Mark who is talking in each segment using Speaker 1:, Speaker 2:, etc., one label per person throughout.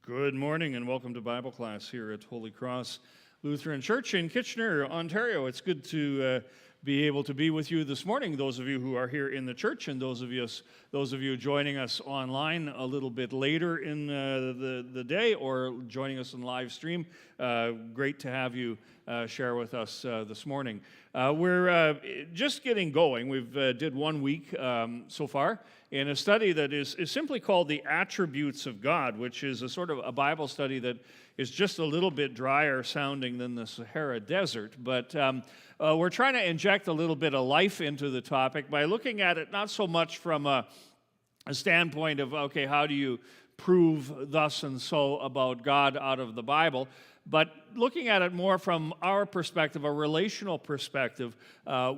Speaker 1: Good morning and welcome to Bible class here at Holy Cross Lutheran Church in Kitchener, Ontario. It's good to be able to be with you this morning, those of you who are here in the church and those of you joining us online a little bit later in the day or joining us in live stream. Great to have you share with us this morning. We're just getting going. We've did 1 week so far in a study that is simply called The Attributes of God, which is a sort of a Bible study that is just a little bit drier sounding than the Sahara Desert. But we're trying to inject a little bit of life into the topic by looking at it not so much from a standpoint of, okay, how do you prove thus and so about God out of the Bible, but looking at it more from our perspective, a relational perspective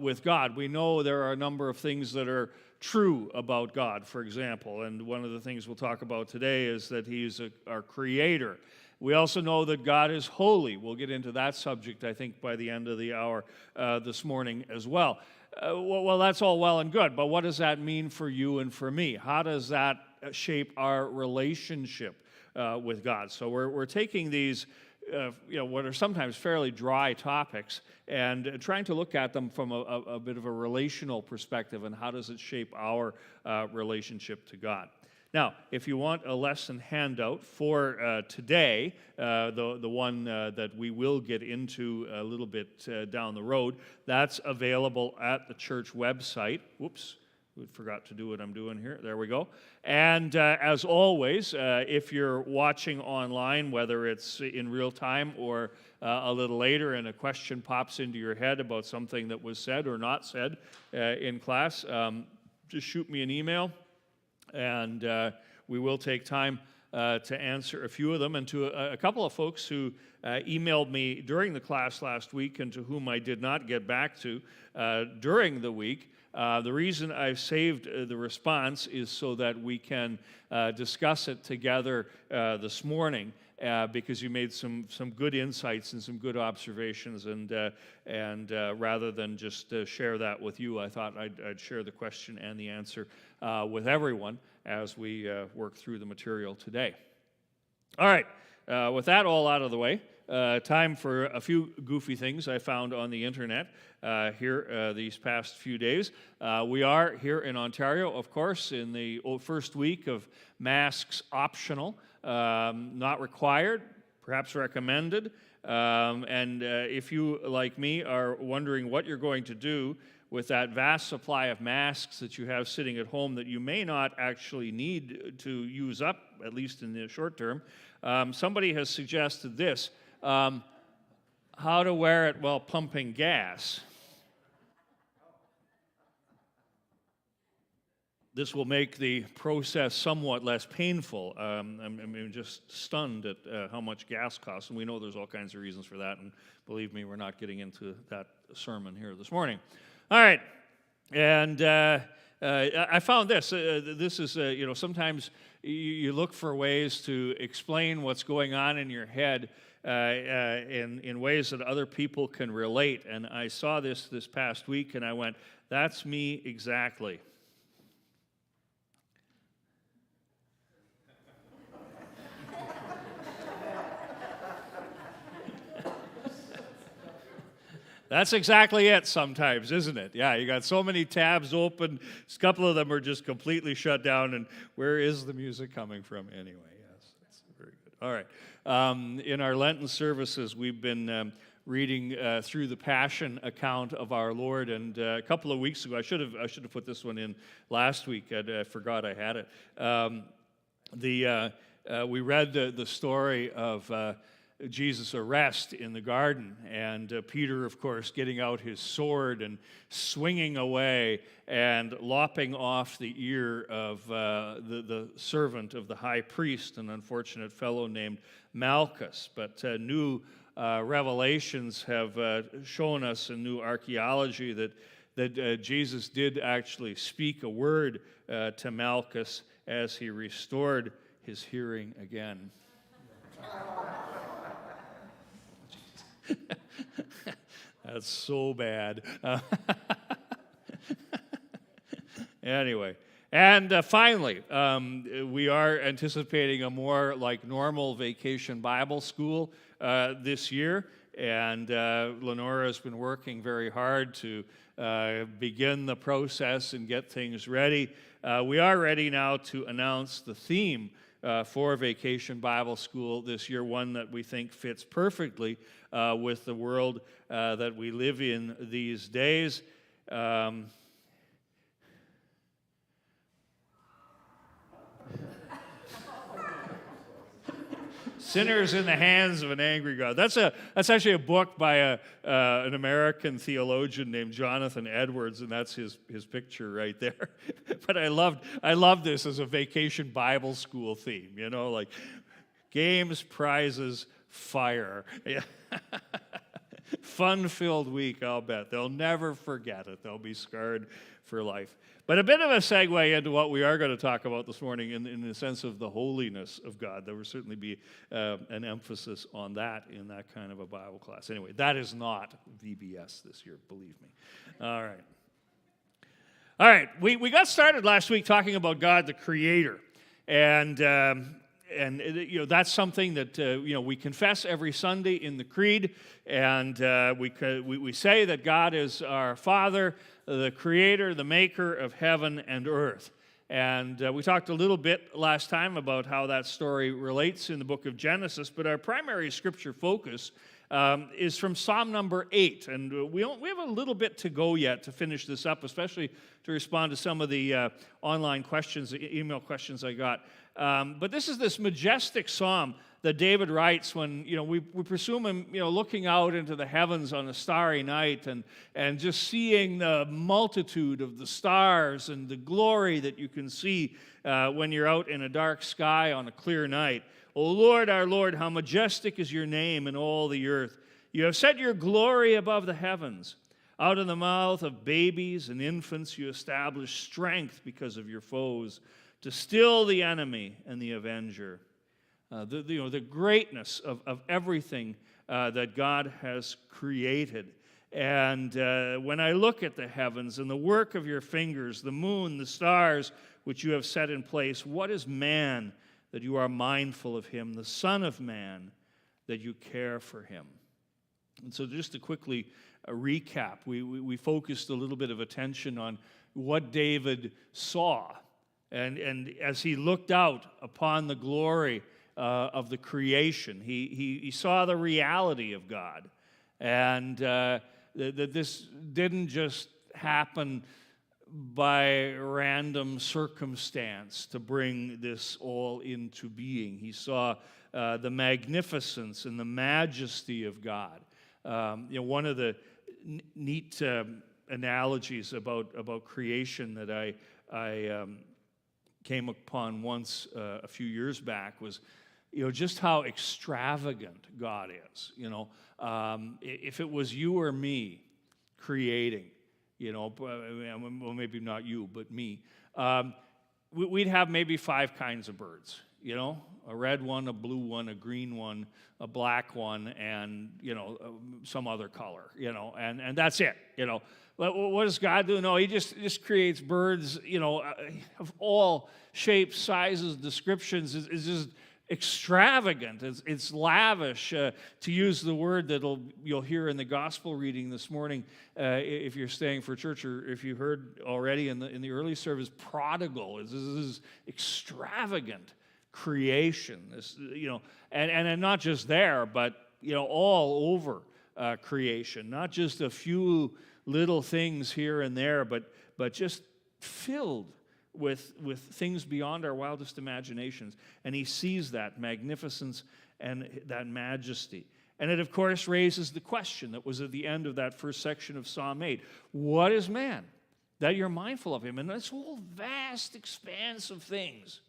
Speaker 1: with God. We know there are a number of things that are true about God, for example, and one of the things we'll talk about today is that He's our Creator. We also know that God is holy. We'll get into that subject, I think, by the end of the hour this morning as well. Well, that's all well and good, but what does that mean for you and for me? How does that shape our relationship with God? So we're taking these what are sometimes fairly dry topics and trying to look at them from a bit of a relational perspective and how does it shape our relationship to God. Now, if you want a lesson handout for today, the one that we will get into a little bit down the road, that's available at the church website. Whoops. We forgot to do what I'm doing here. There we go. And as always, if you're watching online, whether it's in real time or a little later and a question pops into your head about something that was said or not said in class, just shoot me an email and we will take time to answer a few of them. And to a couple of folks who emailed me during the class last week and to whom I did not get back to during the week, the reason I've saved the response is so that we can discuss it together this morning because you made some good insights and some good observations, and rather than just share that with you, I thought I'd share the question and the answer with everyone as we work through the material today. All right, with that all out of the way, time for a few goofy things I found on the internet here these past few days. We are here in Ontario, of course, in the first week of masks optional, not required, perhaps recommended. And if you, like me, are wondering what you're going to do with that vast supply of masks that you have sitting at home that you may not actually need to use up, at least in the short term, somebody has suggested this. How to wear it while pumping gas. This will make the process somewhat less painful. I'm just stunned at how much gas costs, and we know there's all kinds of reasons for that, and believe me, we're not getting into that sermon here this morning. All right, and I found this. This is, sometimes you look for ways to explain what's going on in your head in ways that other people can relate. And I saw this past week, and I went, that's me exactly. That's exactly it sometimes, isn't it? Yeah, you got so many tabs open, a couple of them are just completely shut down, and where is the music coming from anyway? Yes, that's very good. All right. In our Lenten services, we've been reading through the Passion account of our Lord, and a couple of weeks ago, I should have put this one in last week. I forgot I had it. We read the story of Jesus' arrest in the garden, and Peter, of course, getting out his sword and swinging away and lopping off the ear of the servant of the high priest, an unfortunate fellow named Malchus. But new revelations have shown us in new archaeology that Jesus did actually speak a word to Malchus as he restored his hearing again. That's so bad. Anyway, And finally, we are anticipating a more like normal vacation Bible school this year. And Lenora has been working very hard to begin the process and get things ready. We are ready now to announce the theme for Vacation Bible School this year, one that we think fits perfectly with the world that we live in these days. Sinners in the Hands of an Angry God. That's actually a book by an American theologian named Jonathan Edwards, and that's his picture right there. But I love this as a vacation Bible school theme, like games, prizes, fire. Yeah. Fun-filled week, I'll bet. They'll never forget it. They'll be scarred for life. But a bit of a segue into what we are going to talk about this morning in the sense of the holiness of God. There will certainly be an emphasis on that in that kind of a Bible class. Anyway, that is not VBS this year, believe me. All right. We got started last week talking about God the Creator. And that's something that we confess every Sunday in the Creed, and we say that God is our Father, the Creator, the Maker of heaven and earth. And we talked a little bit last time about how that story relates in the book of Genesis, but our primary scripture focus is from Psalm number 8, and we have a little bit to go yet to finish this up, especially to respond to some of the online questions, the email questions I got. But this majestic psalm that David writes when we presume him looking out into the heavens on a starry night and just seeing the multitude of the stars and the glory that you can see when you're out in a dark sky on a clear night. O Lord, our Lord, how majestic is your name in all the earth. You have set your glory above the heavens. Out of the mouth of babies and infants you establish strength because of your foes, to still the enemy and the avenger. The greatness of everything that God has created. And when I look at the heavens and the work of your fingers, the moon, the stars, which you have set in place, what is man that you are mindful of him, the Son of Man, that you care for him? And so just to quickly recap, we focused a little bit of attention on what David saw. And as he looked out upon the glory of the creation, he saw the reality of God. And that this didn't just happen by random circumstance to bring this all into being. He saw the magnificence and the majesty of God. One of the neat analogies about creation that I came upon once a few years back was, just how extravagant God is. If it was you or me creating, well, maybe not you, but me, we'd have maybe 5 kinds of birds, a red one, a blue one, a green one, a black one, and, some other color, and that's it, What does God do? No, he just creates birds, of all shapes, sizes, descriptions. It's just extravagant. It's lavish, to use the word that you'll hear in the gospel reading this morning, if you're staying for church, or if you heard already in the early service. Prodigal. This is extravagant creation. This, and not just there, but all over creation. Not just a few little things here and there, but just filled with things beyond our wildest imaginations. And he sees that magnificence and that majesty. And it, of course, raises the question that was at the end of that first section of Psalm 8. What is man that you're mindful of him? And this whole vast expanse of things.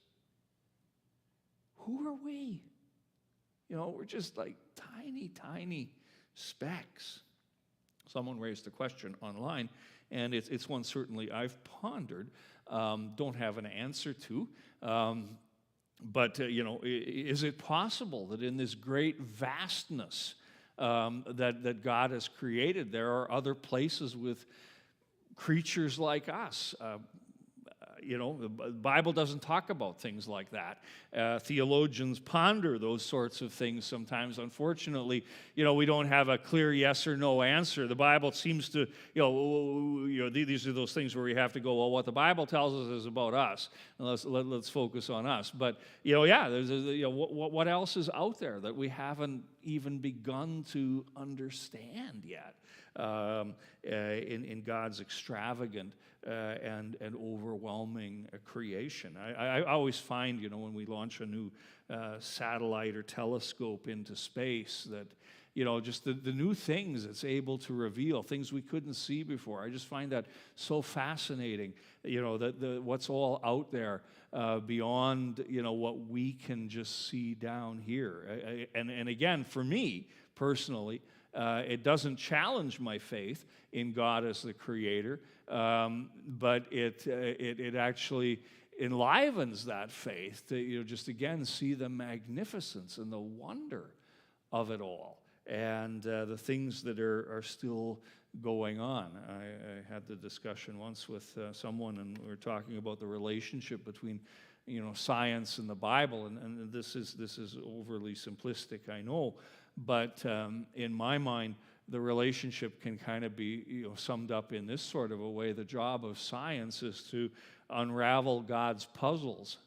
Speaker 1: Who are we? We're just like tiny, tiny specks. Someone raised the question online, and it's one certainly I've pondered, don't have an answer to. But is it possible that in this great vastness that God has created, there are other places with creatures like us? The Bible doesn't talk about things like that. Theologians ponder those sorts of things sometimes. Unfortunately, we don't have a clear yes or no answer. The Bible seems to, these are those things where we have to go, well, what the Bible tells us is about us. And let's focus on us. But, what else is out there that we haven't even begun to understand yet in God's extravagant and overwhelming creation? I always find, when we launch a new satellite or telescope into space, that just the new things it's able to reveal, things we couldn't see before. I just find that so fascinating, that what's all out there beyond, what we can just see down here. And again, for me personally, it doesn't challenge my faith in God as the creator, but it actually enlivens that faith to just again see the magnificence and the wonder of it all, and the things that are still going on. I had the discussion once with someone, and we were talking about the relationship between science and the Bible, and this is overly simplistic, I know, but in my mind, the relationship can kind of be summed up in this sort of a way. The job of science is to unravel God's puzzles,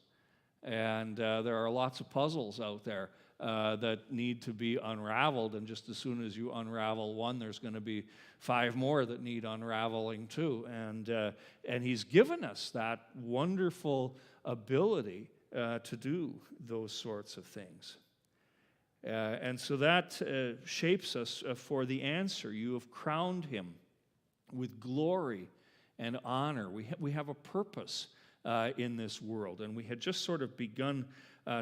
Speaker 1: and there are lots of puzzles out there that need to be unraveled, and just as soon as you unravel one, there's going to be 5 more that need unraveling too. And He's given us that wonderful ability to do those sorts of things. And so that shapes us for the answer. You have crowned Him with glory and honor. We have a purpose in this world, and we had just sort of begun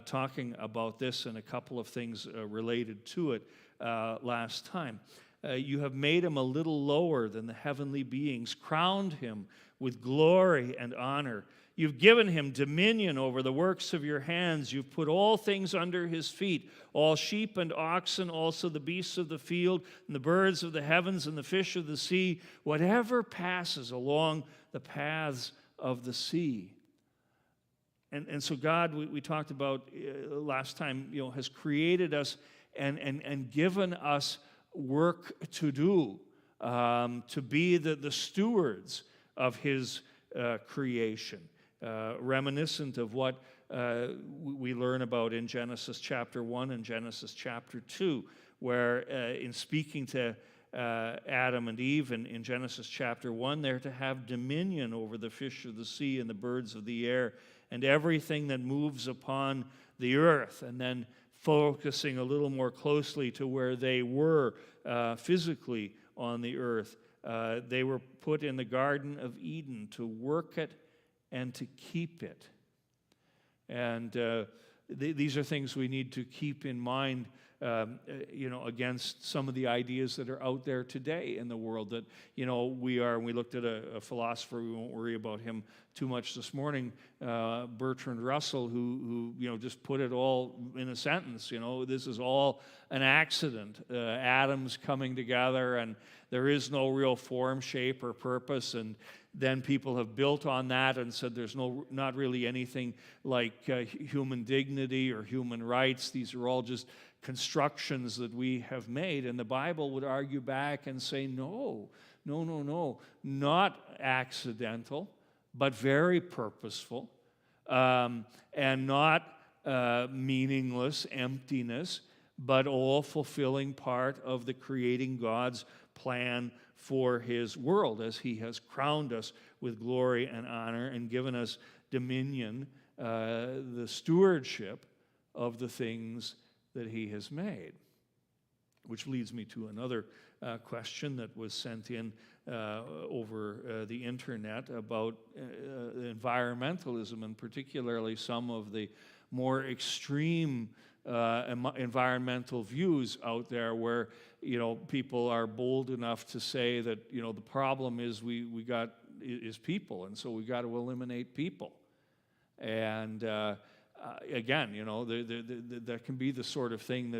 Speaker 1: talking about this and a couple of things related to it last time. You have made Him a little lower than the heavenly beings, crowned Him with glory and honor. You've given Him dominion over the works of your hands. You've put all things under His feet, all sheep and oxen, also the beasts of the field, and the birds of the heavens, and the fish of the sea, whatever passes along the paths of the sea. And so God, we talked about last time, has created us and given us work to do, to be the stewards of His creation. Reminiscent of what we learn about in Genesis chapter 1 and Genesis chapter 2, where in speaking to Adam and Eve in Genesis chapter 1, they're to have dominion over the fish of the sea and the birds of the air and everything that moves upon the earth. And then focusing a little more closely to where they were physically on the earth. They were put in the Garden of Eden to work it and to keep it. And these are things we need to keep in mind, against some of the ideas that are out there today in the world that, we looked at a philosopher, we won't worry about him too much this morning, Bertrand Russell, who just put it all in a sentence, this is all an accident, atoms coming together, and there is no real form, shape, or purpose, and then people have built on that and said there's not really anything like human dignity or human rights. These are all just constructions that we have made. And the Bible would argue back and say, no, not accidental, but very purposeful, and not meaningless emptiness, but all fulfilling part of the creating God's plan for His world, as He has crowned us with glory and honor and given us dominion, the stewardship of the things that He has made. Which leads me to another question that was sent in over the internet about environmentalism, and particularly some of the more extreme environmental views out there where people are bold enough to say that the problem is is people, and so we got to eliminate people. And again, there can be the sort of thing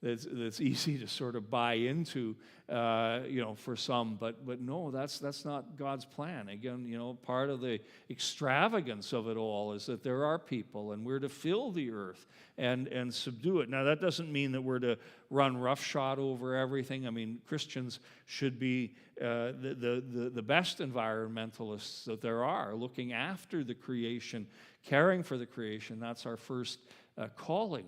Speaker 1: that's easy to sort of buy into, for some. But no, that's not God's plan. Again, part of the extravagance of it all is that there are people, and we're to fill the earth and subdue it. Now, that doesn't mean that we're to run roughshod over everything. I mean, Christians should be the best environmentalists that there are, looking after the creation, caring for the creation. That's our first calling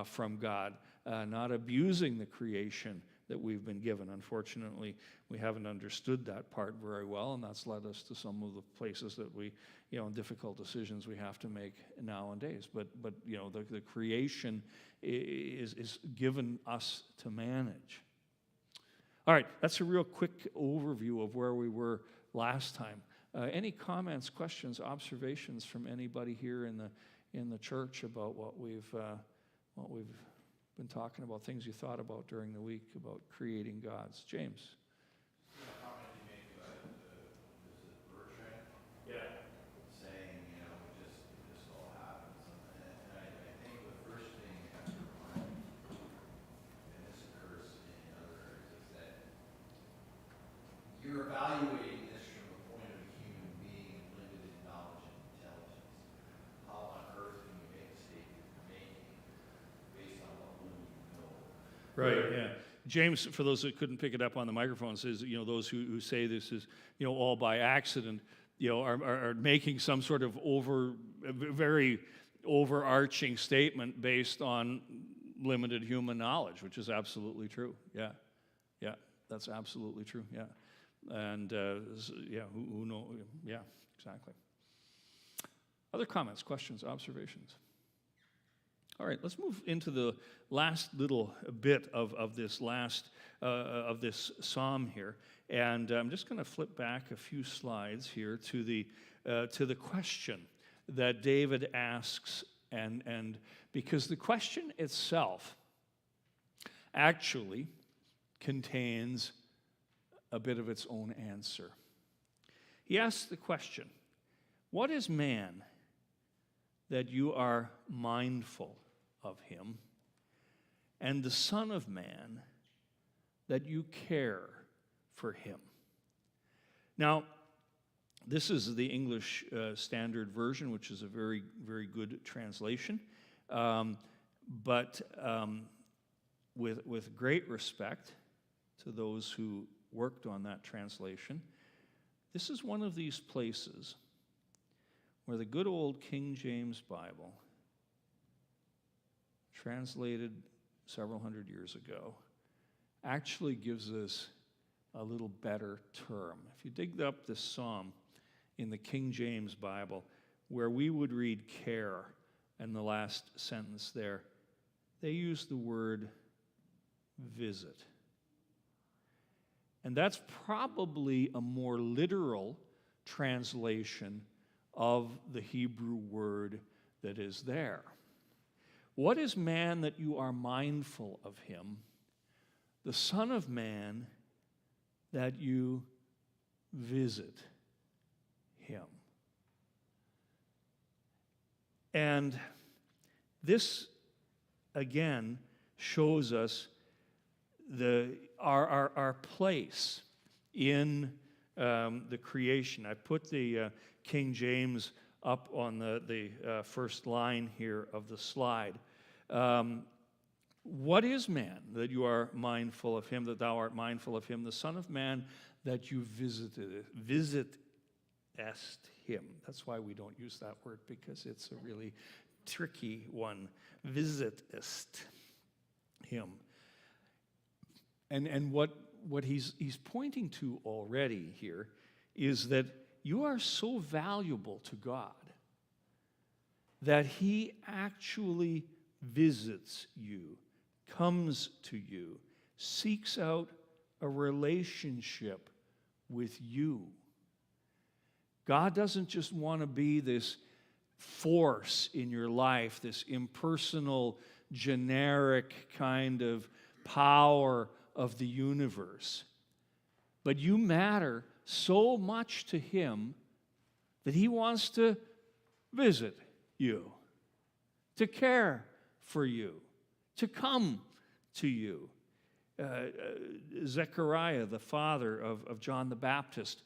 Speaker 1: from God. Not abusing the creation that we've been given. Unfortunately, we haven't understood that part very well, and that's led us to some of the places that we, difficult decisions we have to make nowadays. But the creation is given us to manage. All right, that's a real quick overview of where we were last time. Any comments, questions, observations from anybody here in the church about what we've been talking about, things you thought about during the week about creating gods? James.
Speaker 2: Comment you made about Bertrand?
Speaker 1: Yeah.
Speaker 2: Saying, it just all happens. And I think the first thing you have to remind, and this occurs in other areas, is that you're evaluating this from the point of a human being with limited knowledge and intelligence. How on earth can you make a statement you're making based on what little you know?
Speaker 1: Right, yeah. James, for those that couldn't pick it up on the microphone, says, those who say this is, all by accident, are making some sort of very overarching statement based on limited human knowledge, which is absolutely true. Yeah, that's absolutely true. Yeah, and who knows? Yeah, exactly. Other comments, questions, observations? All right, let's move into the last little bit of this psalm here, and I'm just going to flip back a few slides here to the question that David asks, and because the question itself actually contains a bit of its own answer. He asks the question, "What is man that you are mindful of him, and the Son of Man that you care for him?" Now, this is the English Standard Version, which is a very, very good translation. But with great respect to those who worked on that translation, this is one of these places where the good old King James Bible, translated several hundred years ago, actually gives us a little better term. If you dig up this psalm in the King James Bible, where we would read care in the last sentence there, they use the word visit. And that's probably a more literal translation of the Hebrew word that is there. What is man that you are mindful of him? The Son of Man that you visit him. And this, again, shows us our place in the creation. I put the King James up on the first line here of the slide. What is man that you are mindful of him, that thou art mindful of him? The Son of Man that you visitest him. That's why we don't use that word, because it's a really tricky one. Visitest him. And what he's pointing to already here is that you are so valuable to God that he actually visits you, comes to you, seeks out a relationship with you. God doesn't just want to be this force in your life, this impersonal, generic kind of power of the universe. But you matter so much to him that he wants to visit you, to care for you, to come to you. Zechariah, the father of John the Baptist,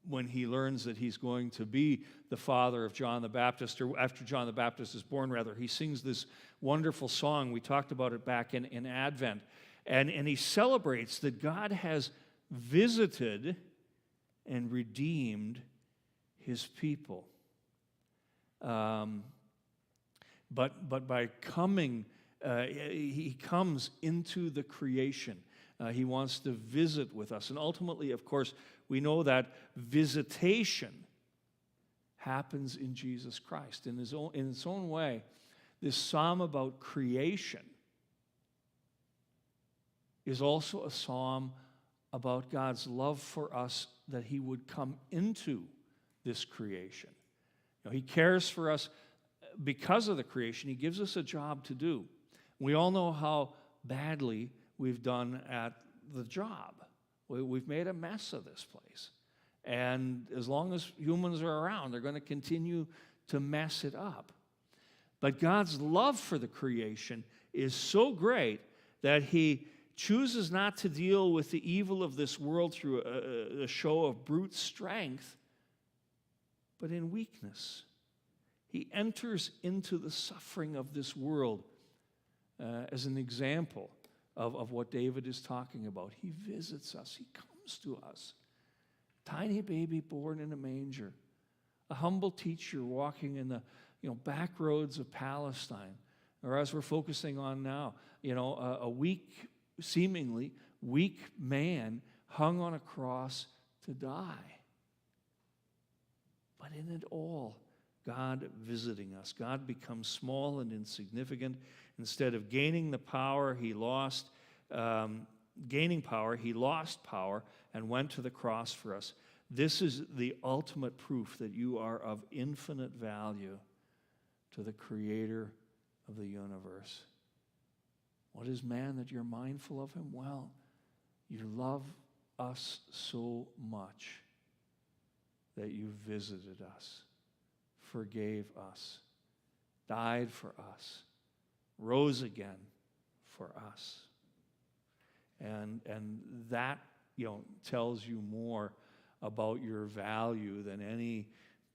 Speaker 1: when he learns that he's going to be the father of John the Baptist, or after John the Baptist is born, rather, he sings this wonderful song. We talked about it back in Advent. And he celebrates that God has visited and redeemed his people. But by coming, he comes into the creation. He wants to visit with us. And ultimately, of course, we know that visitation happens in Jesus Christ. In its own way, this psalm about creation is also a psalm about God's love for us, that he would come into this creation. He cares for us because of the creation. He gives us a job to do. We all know how badly we've done at the job. We've made a mess of this place. And as long as humans are around, they're going to continue to mess it up. But God's love for the creation is so great that he chooses not to deal with the evil of this world through a show of brute strength, but in weakness. He enters into the suffering of this world as an example of what David is talking about. He visits us. He comes to us. Tiny baby born in a manger. A humble teacher walking in the back roads of Palestine. Or as we're focusing on now, a weak, seemingly weak man hung on a cross to die. But in it all, God visiting us. God becomes small and insignificant. Instead of gaining the power he lost, gaining power, he lost power and went to the cross for us. This is the ultimate proof that you are of infinite value to the Creator of the universe. What is man that you're mindful of him? Well, you love us so much that you visited us, forgave us, died for us, rose again for us. And that, tells you more about your value than any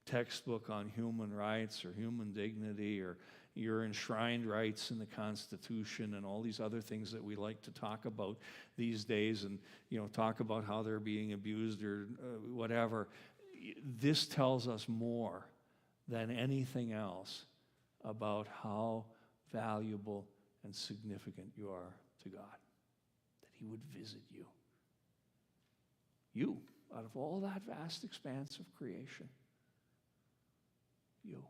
Speaker 1: textbook on human rights or human dignity or your enshrined rights in the Constitution and all these other things that we like to talk about these days, and talk about how they're being abused or whatever. This tells us more than anything else about how valuable and significant you are to God, that he would visit you. You, out of all that vast expanse of creation, you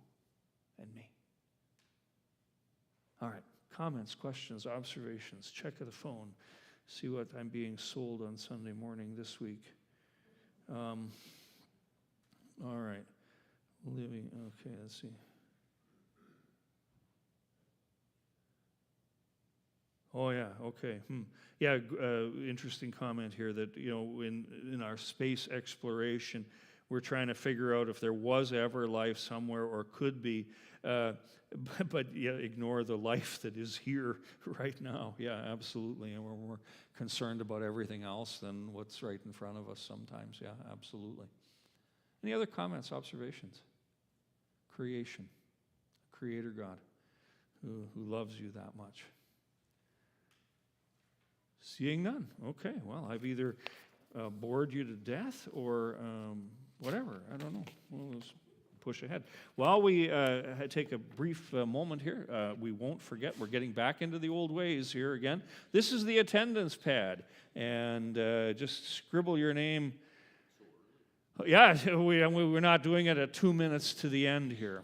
Speaker 1: and me. All right, comments, questions, observations, check of the phone, see what I'm being sold on Sunday morning this week. All right, living, okay, let's see. Oh, yeah, okay. Yeah, interesting comment here that, in our space exploration, we're trying to figure out if there was ever life somewhere or could be, but ignore the life that is here right now. Yeah, absolutely. And we're more concerned about everything else than what's right in front of us sometimes. Yeah, absolutely. Any other comments, observations? Creation, Creator God who loves you that much. Seeing none. Okay, well, I've either bored you to death or whatever. I don't know. Well, let's push ahead. While we take a brief moment here, we won't forget, we're getting back into the old ways here again. This is the attendance pad, and just scribble your name. Yeah, we're not doing it at 2 minutes to the end here.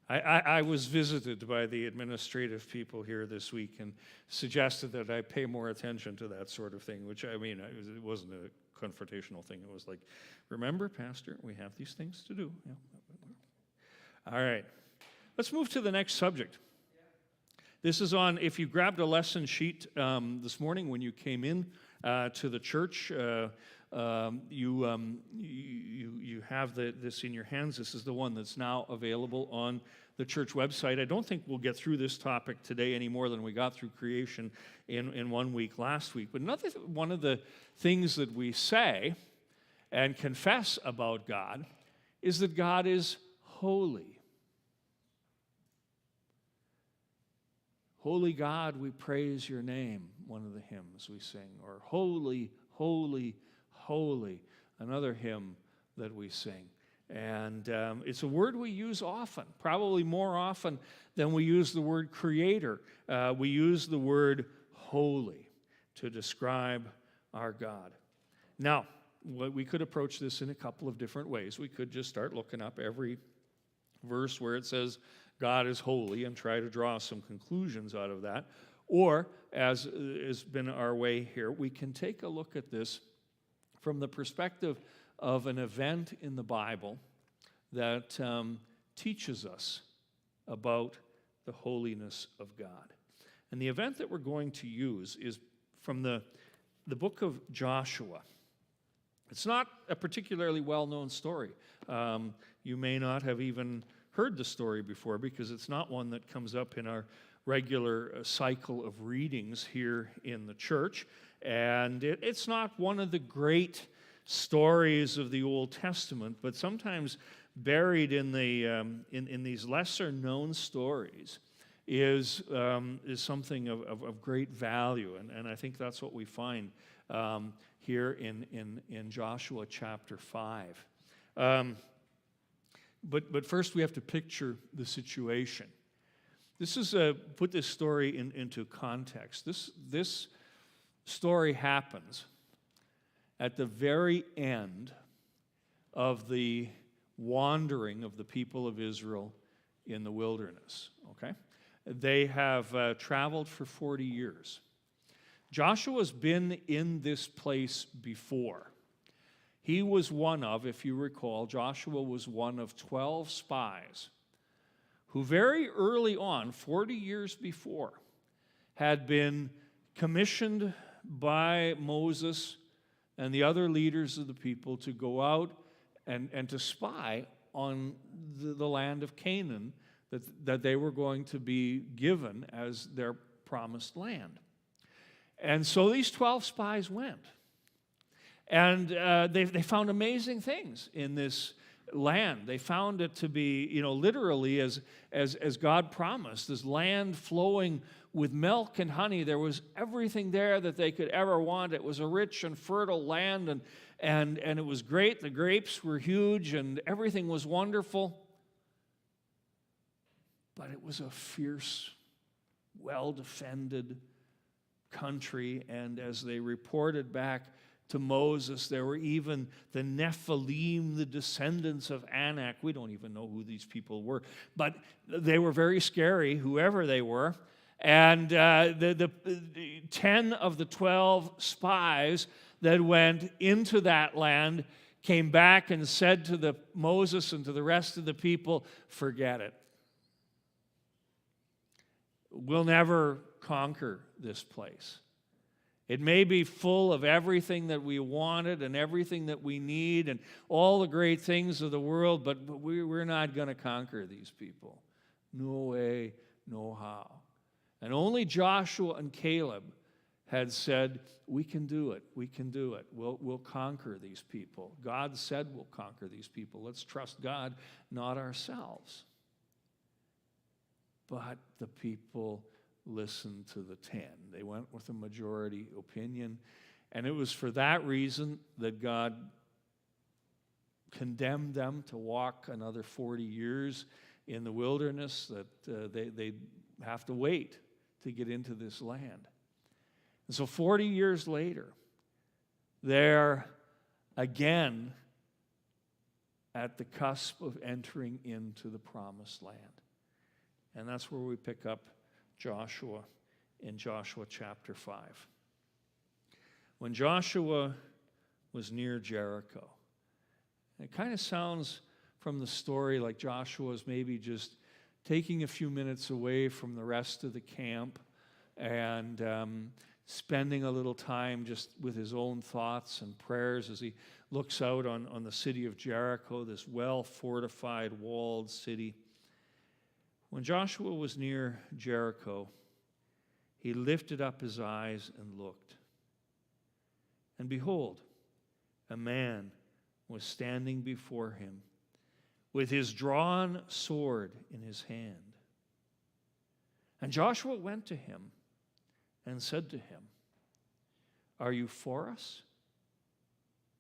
Speaker 1: I was visited by the administrative people here this week and suggested that I pay more attention to that sort of thing, which, it wasn't a confrontational thing. It was like, remember, Pastor, we have these things to do. Yeah. All right. Let's move to the next subject. This is on, if you grabbed a lesson sheet this morning when you came in to the church, you have this in your hands. This is the one that's now available on the church website. I don't think we'll get through this topic today any more than we got through creation in 1 week last week. But one of the things that we say and confess about God is that God is holy. Holy God, we praise your name, one of the hymns we sing. Or holy, holy, holy, another hymn that we sing. And it's a word we use often, probably more often than we use the word creator. We use the word holy to describe our God. Now, we could approach this in a couple of different ways. We could just start looking up every verse where it says God is holy and try to draw some conclusions out of that. Or, as has been our way here, we can take a look at this from the perspective of an event in the Bible that teaches us about the holiness of God. And the event that we're going to use is from the book of Joshua. It's not a particularly well-known story. You may not have even heard the story before because it's not one that comes up in our regular cycle of readings here in the church. And it's not one of the great stories of the Old Testament, but sometimes buried in these lesser-known stories is something of great value. And I think that's what we find here in Joshua chapter 5. But first we have to picture the situation. This is put this story into context. This story happens at the very end of the wandering of the people of Israel in the wilderness. Okay, they have traveled for 40 years. Joshua's been in this place before. He was one of, if you recall, Joshua was one of 12 spies who very early on, 40 years before, had been commissioned by Moses and the other leaders of the people to go out and to spy on the land of Canaan that they were going to be given as their promised land. And so these 12 spies went. And they found amazing things in this land. They found it to be, literally as God promised, this land flowing with milk and honey. There was everything there that they could ever want. It was a rich and fertile land, and it was great. The grapes were huge, and everything was wonderful. But it was a fierce, well-defended country, and as they reported back to Moses, there were even the Nephilim, the descendants of Anak. We don't even know who these people were, but they were very scary, whoever they were. And the 10 of the 12 spies that went into that land came back and said to Moses and to the rest of the people, forget it. We'll never conquer this place. It may be full of everything that we wanted and everything that we need and all the great things of the world, but we're not going to conquer these people. No way, no how. And only Joshua and Caleb had said, we can do it, we can do it. We'll conquer these people. God said we'll conquer these people. Let's trust God, not ourselves. But the people listened to the 10. They went with a majority opinion. And it was for that reason that God condemned them to walk another 40 years in the wilderness, that they'd have to wait to get into this land. And so 40 years later, they're again at the cusp of entering into the promised land. And that's where we pick up Joshua in Joshua chapter 5. When Joshua was near Jericho, it kind of sounds from the story like Joshua is maybe just taking a few minutes away from the rest of the camp and spending a little time just with his own thoughts and prayers as he looks out on the city of Jericho, this well-fortified, walled city. When Joshua was near Jericho, he lifted up his eyes and looked. And behold, a man was standing before him with his drawn sword in his hand. And Joshua went to him and said to him, "Are you for us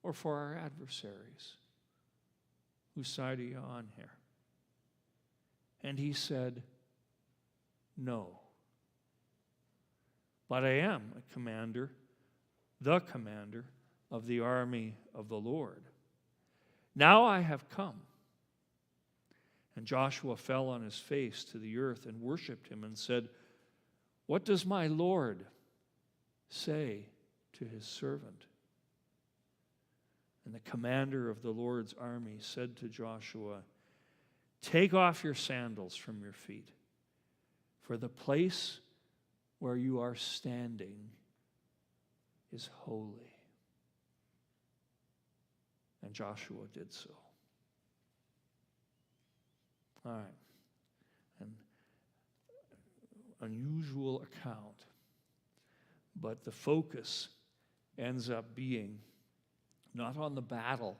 Speaker 1: or for our adversaries? Whose side are you on here?" And he said, "No, but I am the commander of the army of the Lord. Now I have come." And Joshua fell on his face to the earth and worshipped him and said, "What does my Lord say to his servant?" And the commander of the Lord's army said to Joshua, "Take off your sandals from your feet, for the place where you are standing is holy." And Joshua did so. All right. An unusual account, but the focus ends up being not on the battle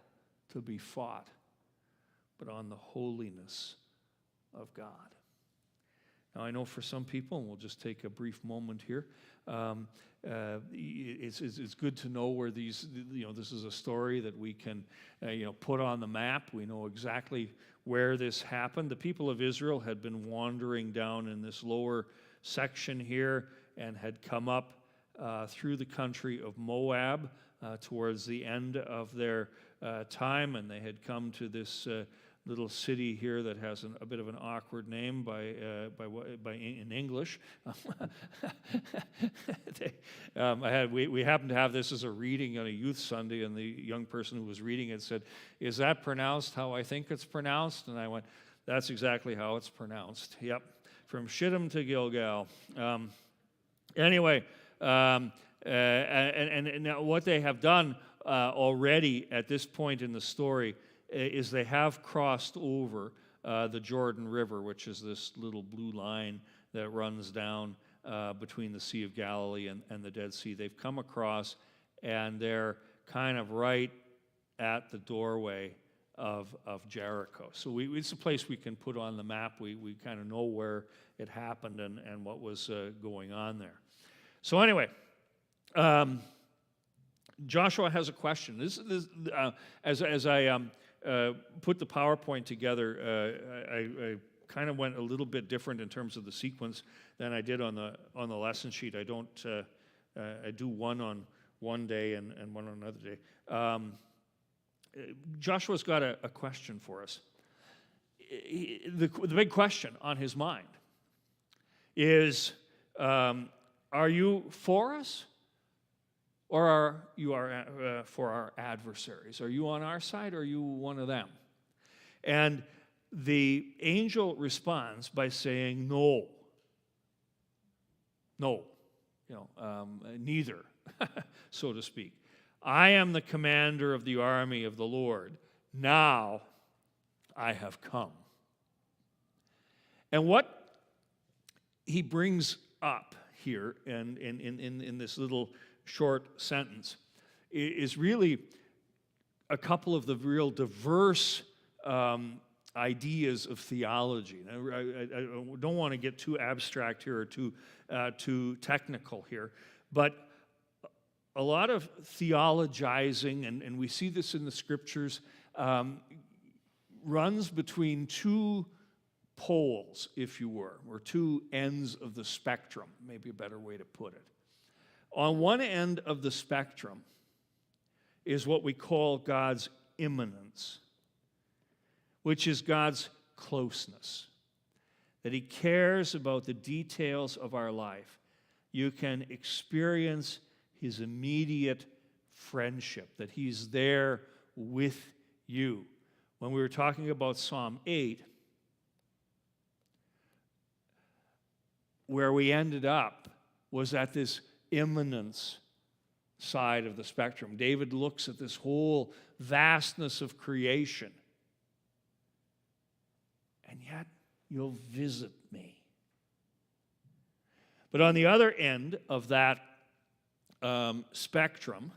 Speaker 1: to be fought, but on the holiness of God. Now, I know for some people, and we'll just take a brief moment here, it's good to know where this is a story that we can, put on the map. We know exactly where this happened. The people of Israel had been wandering down in this lower section here and had come up through the country of Moab towards the end of their time, and they had come to this little city here that has a bit of an awkward name in English. We happened to have this as a reading on a youth Sunday, and the young person who was reading it said, "Is that pronounced how I think it's pronounced?" And I went, "That's exactly how it's pronounced. Yep, from Shittim to Gilgal." Anyway, and now what they have done already at this point in the story is they have crossed over the Jordan River, which is this little blue line that runs down between the Sea of Galilee and the Dead Sea. They've come across, and they're kind of right at the doorway of Jericho. So it's a place we can put on the map. We kind of know where it happened and what was going on there. So anyway, Joshua has a question. As I put the PowerPoint together, I kind of went a little bit different in terms of the sequence than I did on the lesson sheet. I do one on one day and one on another day. Joshua's got a question for us. The big question on his mind is, are you for us? Or are you for our adversaries? Are you on our side, or are you one of them? And the angel responds by saying, "No. No. Neither," so to speak. "I am the commander of the army of the Lord. Now I have come." And what he brings up here and in this little short sentence is really a couple of the real diverse ideas of theology. Now, I don't want to get too abstract here or too technical here, but a lot of theologizing, and we see this in the scriptures, runs between two poles, if you were, or two ends of the spectrum, maybe a better way to put it. On one end of the spectrum is what we call God's immanence, which is God's closeness, that He cares about the details of our life. You can experience His immediate friendship, that He's there with you. When we were talking about Psalm 8, where we ended up was at this immanence side of the spectrum. David looks at this whole vastness of creation. And yet, you'll visit me. But on the other end of that spectrum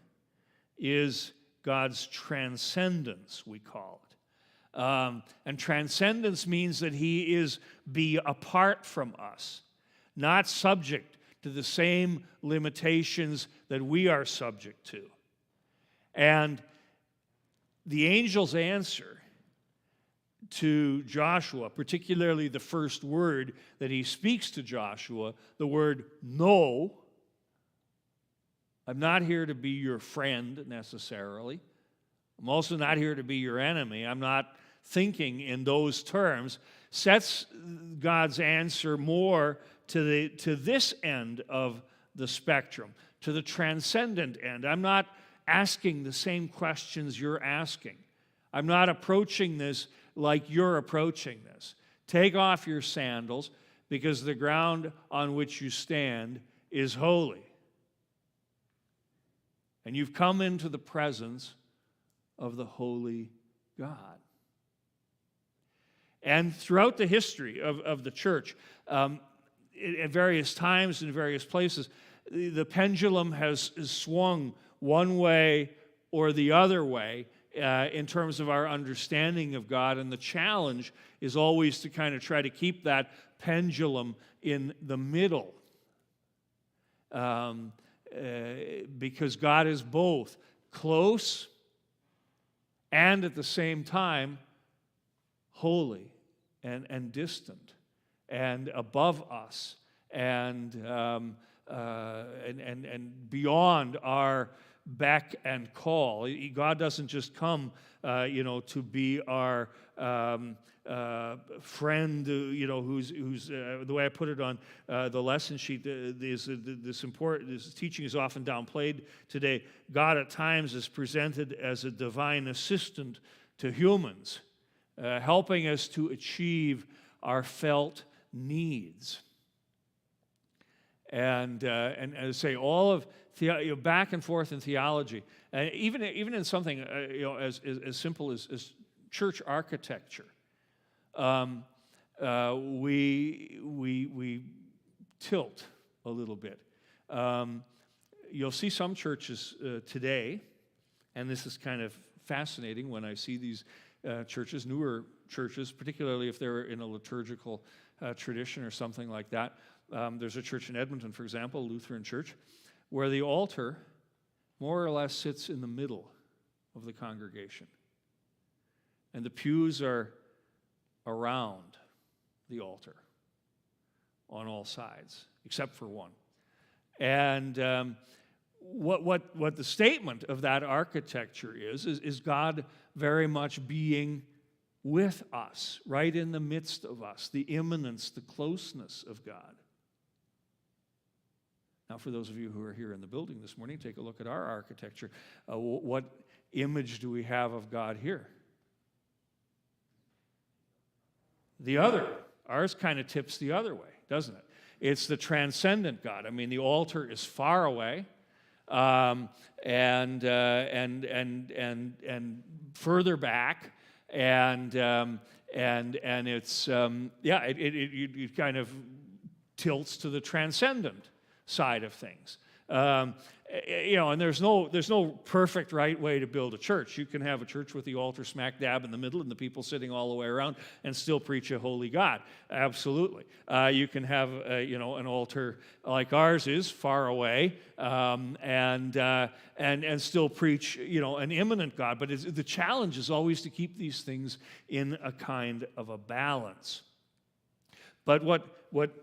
Speaker 1: is God's transcendence, we call it. And transcendence means that he is apart from us, not subject to the same limitations that we are subject to. And the angel's answer to Joshua, particularly the first word that he speaks to Joshua, the word no. I'm not here to be your friend necessarily. I'm also not here to be your enemy. I'm not thinking in those terms. Sets God's answer more to this end of the spectrum, to the transcendent end. I'm not asking the same questions you're asking. I'm not approaching this like you're approaching this. Take off your sandals, because the ground on which you stand is holy. And you've come into the presence of the holy God. And throughout the history of the church, at various times in various places, the pendulum has swung one way or the other way in terms of our understanding of God, and the challenge is always to kind of try to keep that pendulum in the middle, because God is both close and at the same time holy and distant and above us and beyond our beck and call. God doesn't just come, to be our friend, who's the way I put it on the lesson sheet. This teaching is often downplayed today. God at times is presented as a divine assistant to humans, helping us to achieve our felt needs. And as I say, all of back and forth in theology, even in something as simple as church architecture, we tilt a little bit. You'll see some churches today, and this is kind of fascinating when I see these churches, newer churches, particularly if they're in a liturgical tradition or something like that. There's a church in Edmonton, for example, a Lutheran church, where the altar more or less sits in the middle of the congregation. And the pews are around the altar on all sides, except for one. And what the statement of that architecture is God very much being with us, right in the midst of us, the immanence, the closeness of God. Now, for those of you who are here in the building this morning, take a look at our architecture. What image do we have of God here? The other. Ours kind of tips the other way, doesn't it? It's the transcendent God. I mean, the altar is far away, and further back, and it's it kind of tilts to the transcendent side of things. And there's no perfect right way to build a church. You can have a church with the altar smack dab in the middle and the people sitting all the way around and still preach a holy God. Absolutely. You can have an altar like ours is, far away, and still preach an immanent God. But the challenge is always to keep these things in a kind of a balance. But what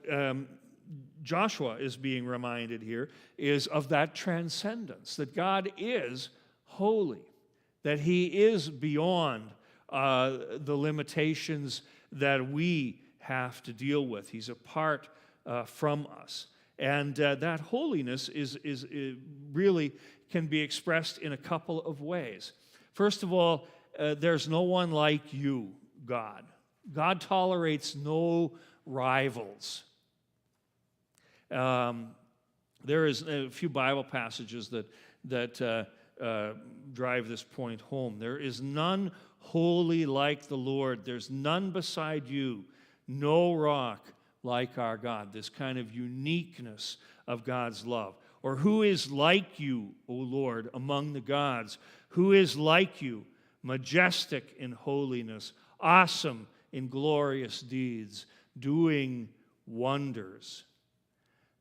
Speaker 1: Joshua is being reminded here is of that transcendence, that God is holy, that he is beyond the limitations that we have to deal with. He's apart from us. And that holiness is really can be expressed in a couple of ways. First of all, there's no one like you, God. God tolerates no rivals. There is a few Bible passages that drive this point home. There is none holy like the Lord. There's none beside you, no rock like our God. This kind of uniqueness of God's love. Or who is like you, O Lord, among the gods? Who is like you, majestic in holiness, awesome in glorious deeds, doing wonders?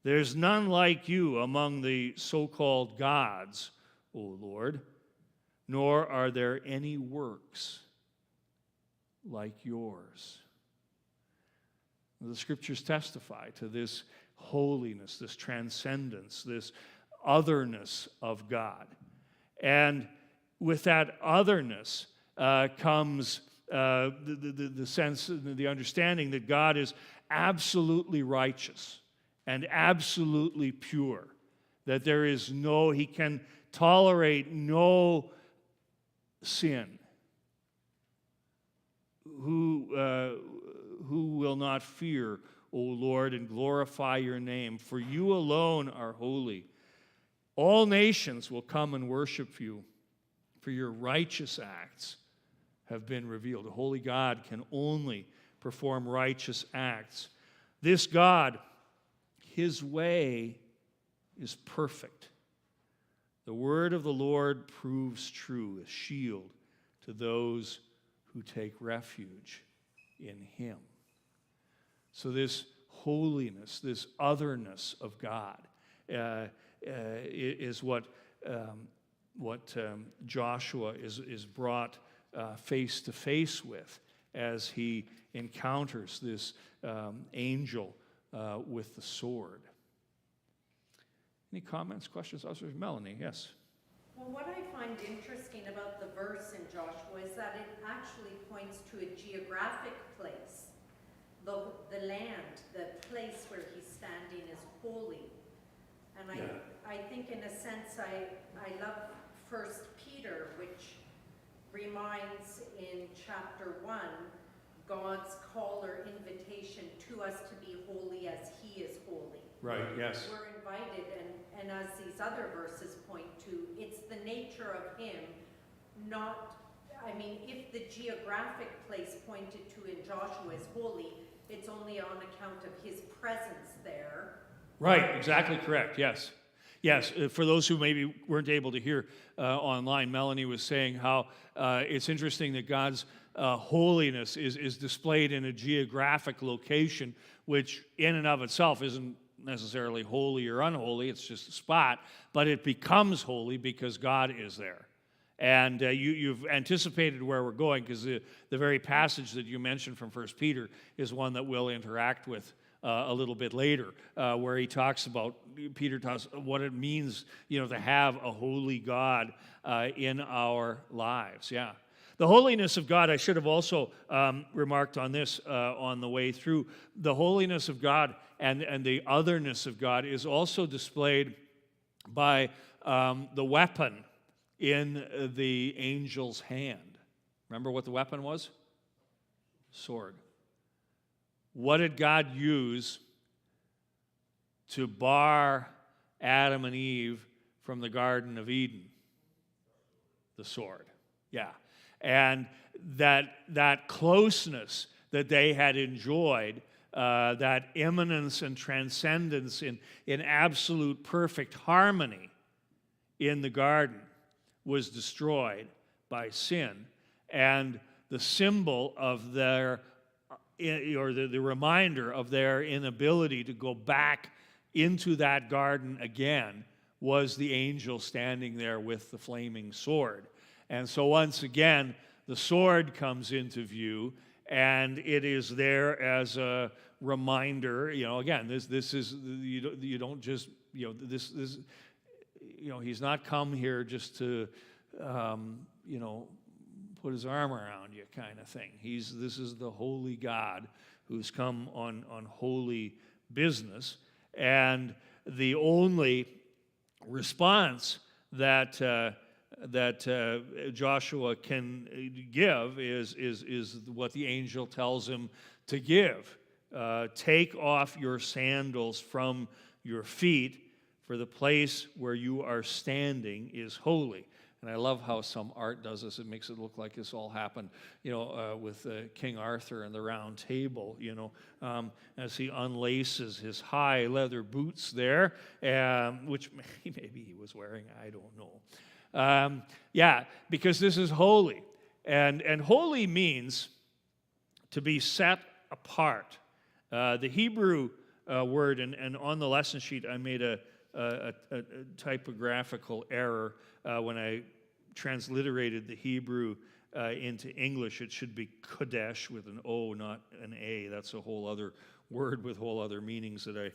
Speaker 1: There's none like you among the so-called gods, O Lord, nor are there any works like yours. The Scriptures testify to this holiness, this transcendence, this otherness of God. And with that otherness comes the sense, the understanding that God is absolutely righteous and absolutely pure, that there is he can tolerate no sin. Who will not fear, O Lord, and glorify your name? For you alone are holy. All nations will come and worship you, for your righteous acts have been revealed. A holy God can only perform righteous acts. This God, his way is perfect. The word of the Lord proves true, a shield to those who take refuge in him. So this holiness, this otherness of God is what Joshua is brought face to face with as he encounters this angel with the sword. Any comments, questions? Melanie, yes.
Speaker 3: Well, what I find interesting about the verse in Joshua is that it actually points to a geographic place. The land, the place where he's standing is holy. And I think in a sense I love 1 Peter, which reminds in chapter 1 God's call or invitation to us to be holy as he is holy.
Speaker 1: Right, yes.
Speaker 3: We're invited, and as these other verses point to, it's the nature of him, if the geographic place pointed to in Joshua is holy, it's only on account of his presence there.
Speaker 1: Right, exactly correct, yes. Yes, for those who maybe weren't able to hear online, Melanie was saying how it's interesting that God's holiness is displayed in a geographic location, which in and of itself isn't necessarily holy or unholy, it's just a spot, but it becomes holy because God is there. And you've anticipated where we're going, because the very passage that you mentioned from 1 Peter is one that we'll interact with a little bit later, where Peter talks what it means, to have a holy God in our lives. Yeah. The holiness of God, I should have also remarked on this on the way through. The holiness of God and the otherness of God is also displayed by the weapon in the angel's hand. Remember what the weapon was? Sword. What did God use to bar Adam and Eve from the Garden of Eden? The sword. Yeah. And that closeness that they had enjoyed, that immanence and transcendence in absolute perfect harmony in the garden, was destroyed by sin. And the symbol of their, or the reminder of their inability to go back into that garden again, was the angel standing there with the flaming sword. And so once again, the sword comes into view, and it is there as a reminder. Again, this is, you don't just, this he's not come here just to put his arm around you, kind of thing. This is the holy God who's come on holy business, and the only response that Joshua can give is what the angel tells him to give. Take off your sandals from your feet, for the place where you are standing is holy. And I love how some art does this. It makes it look like this all happened, with King Arthur and the Round Table, as he unlaces his high leather boots there, which maybe he was wearing, I don't know. Because this is holy. And holy means to be set apart. The Hebrew word, and on the lesson sheet I made a typographical error when I transliterated the Hebrew into English. It should be Kodesh with an O, not an A. That's a whole other word with whole other meanings that it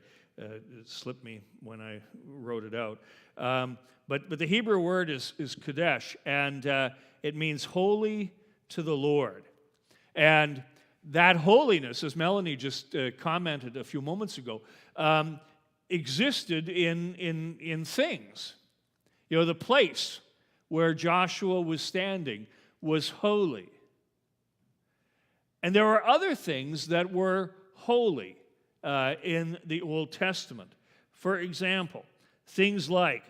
Speaker 1: slipped me when I wrote it out. But the Hebrew word is Kodesh, and it means holy to the Lord. And that holiness, as Melanie just commented a few moments ago, existed in things. The place where Joshua was standing was holy. And there were other things that were holy in the Old Testament. For example, things like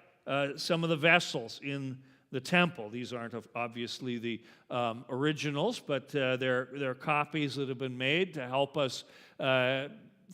Speaker 1: some of the vessels in the temple. These aren't obviously the originals, but they're copies that have been made to help us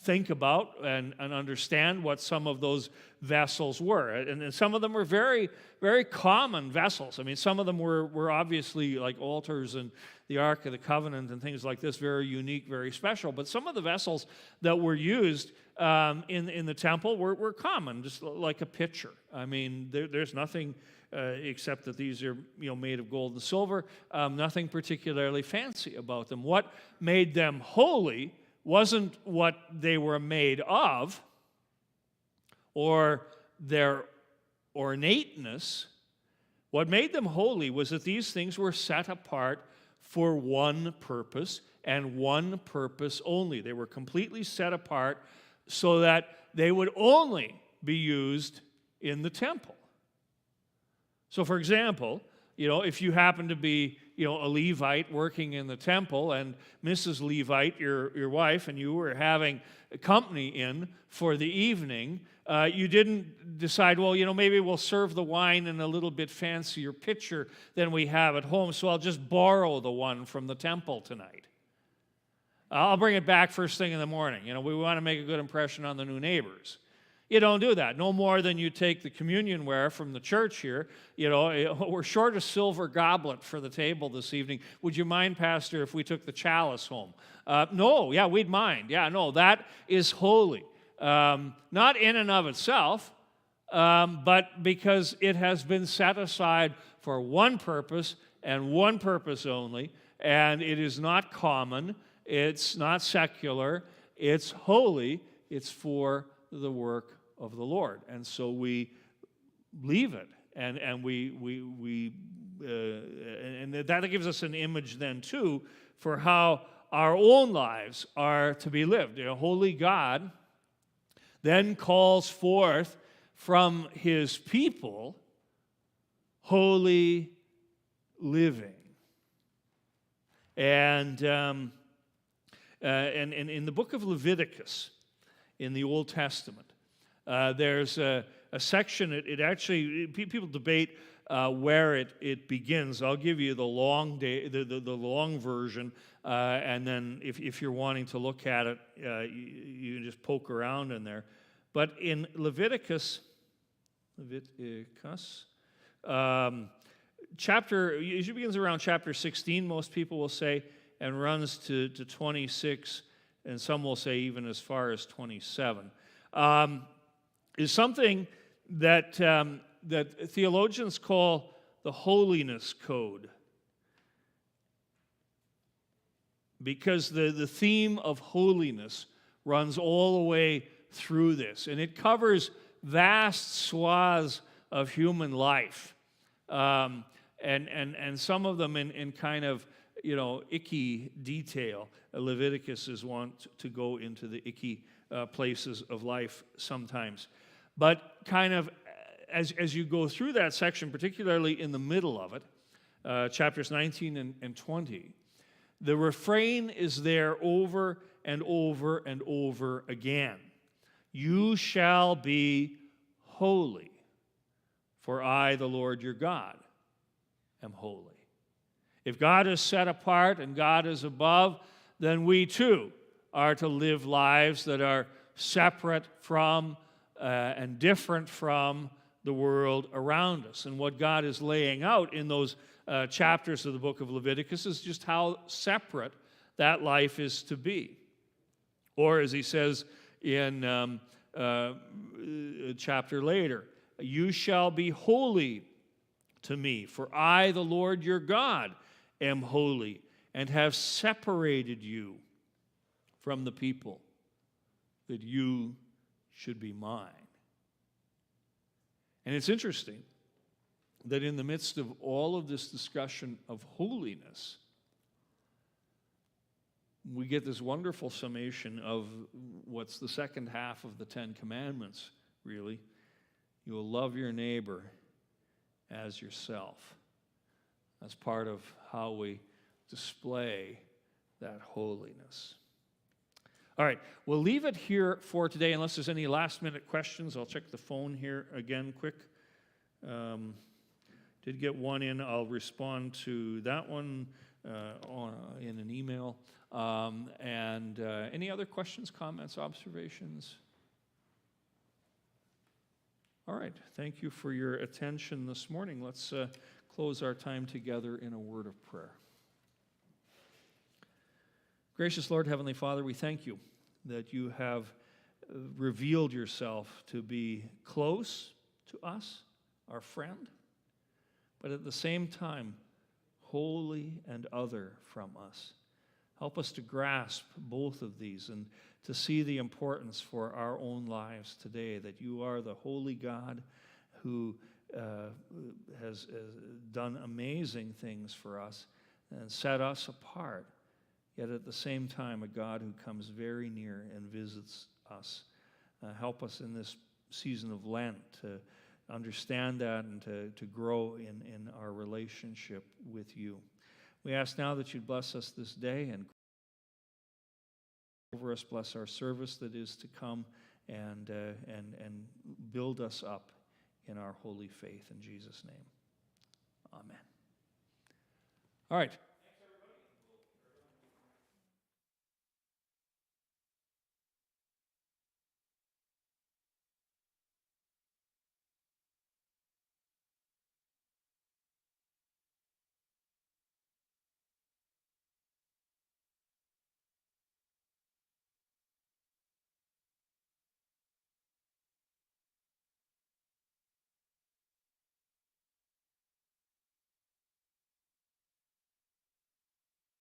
Speaker 1: think about and understand what some of those vessels were. And some of them were very, very common vessels. I mean, some of them were obviously like altars and the Ark of the Covenant and things like this, very unique, very special. But some of the vessels that were used in the temple were common, just like a pitcher. I mean, there's nothing except that these are made of gold and silver, nothing particularly fancy about them. What made them holy wasn't what they were made of or their ornateness. What made them holy was that these things were set apart for one purpose and one purpose only. They were completely set apart so that they would only be used in the temple. So, for example, if you happen to be, a Levite working in the temple, and Mrs. Levite, your wife, and you were having company in for the evening, you didn't decide, well, maybe we'll serve the wine in a little bit fancier pitcher than we have at home, so I'll just borrow the one from the temple tonight. I'll bring it back first thing in the morning. We want to make a good impression on the new neighbors. You don't do that. No more than you take the communionware from the church here. We're short a silver goblet for the table this evening. Would you mind, Pastor, if we took the chalice home? No, yeah, we'd mind. Yeah, no, that is holy. Not in and of itself, but because it has been set aside for one purpose and one purpose only, and it is not common, it's not secular, it's holy, it's for the work of the Lord. And so we leave it, and that gives us an image then too for how our own lives are to be lived. Holy God then calls forth from his people holy living. And in the book of Leviticus, in the Old Testament, there's a section, it actually, people debate where it begins. I'll give you the long version, and then if you're wanting to look at it, you can just poke around in there. But in Leviticus, chapter, it usually begins around chapter 16, most people will say, and runs to 26, and some will say even as far as 27, is something that theologians call the holiness code. Because the theme of holiness runs all the way through this, and it covers vast swaths of human life, and some of them in kind of icky detail. Leviticus is one to go into the icky places of life sometimes. But kind of as you go through that section, particularly in the middle of it, chapters 19 and 20, the refrain is there over and over and over again. You shall be holy, for I, the Lord your God, am holy. If God is set apart and God is above, then we too are to live lives that are separate from and different from the world around us. And what God is laying out in those chapters of the book of Leviticus is just how separate that life is to be. Or as he says in a chapter later, you shall be holy to me, for I, the Lord your God, am holy, and have separated you from the people, that you should be mine. And it's interesting that in the midst of all of this discussion of holiness, we get this wonderful summation of what's the second half of the Ten Commandments, really. You will love your neighbor as yourself. That's part of how we display that holiness. All right, we'll leave it here for today, unless there's any last-minute questions. I'll check the phone here again quick. Did get one in. I'll respond to that one in an email. Any other questions, comments, observations? All right, thank you for your attention this morning. Let's close our time together in a word of prayer. Gracious Lord, Heavenly Father, we thank you that you have revealed yourself to be close to us, our friend, but at the same time, holy and other from us. Help us to grasp both of these and to see the importance for our own lives today, that you are the holy God who has done amazing things for us and set us apart, yet at the same time a God who comes very near and visits us. Help us in this season of Lent to understand that and to grow in our relationship with you. We ask now that you'd bless us this day and over us, bless our service that is to come, and build us up in our holy faith. In Jesus' name, amen. All right.